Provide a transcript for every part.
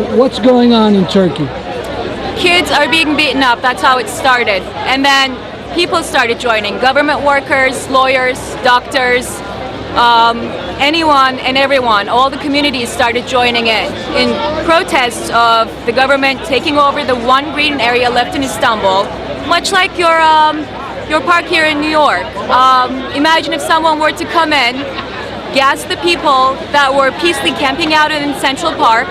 What's going on in Turkey? Kids are being beaten up. That's how it started. And then people started joining. Government workers, lawyers, doctors, anyone and everyone. All the communities started joining in protest of the government taking over the one green area left in Istanbul, much like your park here in New York. Imagine if someone were to come in, gas the people that were peacefully camping out in Central Park,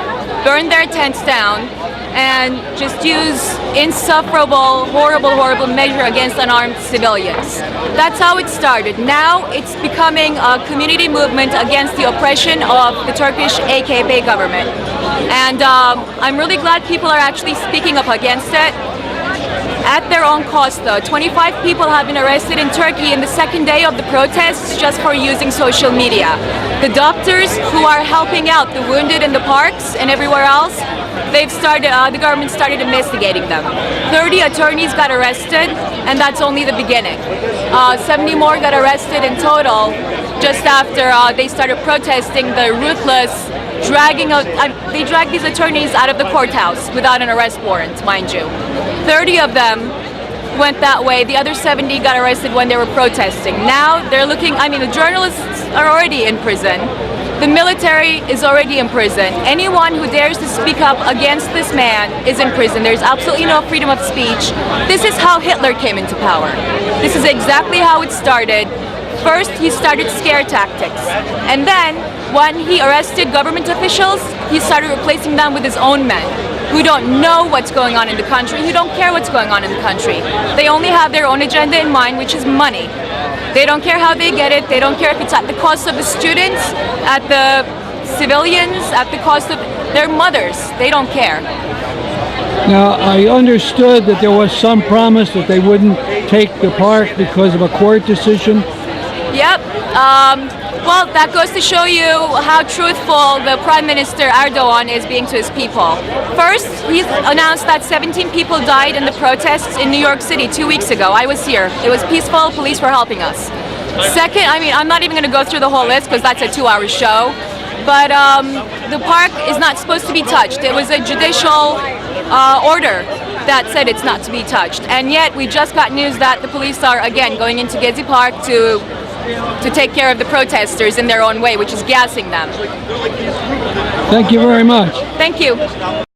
burn their tents down, and just use insufferable, horrible measure against unarmed civilians. That's how it started. Now it's becoming a community movement against the oppression of the Turkish AKP government. And I'm really glad people are actually speaking up against it. At their own cost, though. 25 people have been arrested in Turkey in the second day of the protests just for using social media. The doctors who are helping out the wounded in the parks and everywhere else, the government started investigating them. 30 attorneys got arrested, and that's only the beginning. 70 more got arrested in total just after they started protesting the ruthless they dragged these attorneys out of the courthouse without an arrest warrant, mind you. 30 of them went that way. The other 70 got arrested when they were protesting. Now they're looking, the journalists are already in prison. The military is already in prison. Anyone who dares to speak up against this man is in prison. There's absolutely no freedom of speech. This is how Hitler came into power. This is exactly how it started. First, he started scare tactics. And then, when he arrested government officials, he started replacing them with his own men, who don't know what's going on in the country, who don't care what's going on in the country. They only have their own agenda in mind, which is money. They don't care how they get it. They don't care if it's at the cost of the students, at the civilians, at the cost of their mothers. They don't care. Now, I understood that there was some promise that they wouldn't take the park because of a court decision. Yep. Well, that goes to show you how truthful the Prime Minister Erdogan is being to his people. First, he announced that 17 people died in the protests in New York City 2 weeks ago. I was here. It was peaceful. Police were helping us. Second, I'm not even going to go through the whole list because that's a 2-hour show. But the park is not supposed to be touched. It was a judicial order that said it's not to be touched. And yet, we just got news that the police are, again, going into Gezi Park to take care of the protesters in their own way, which is gassing them. Thank you very much. Thank you.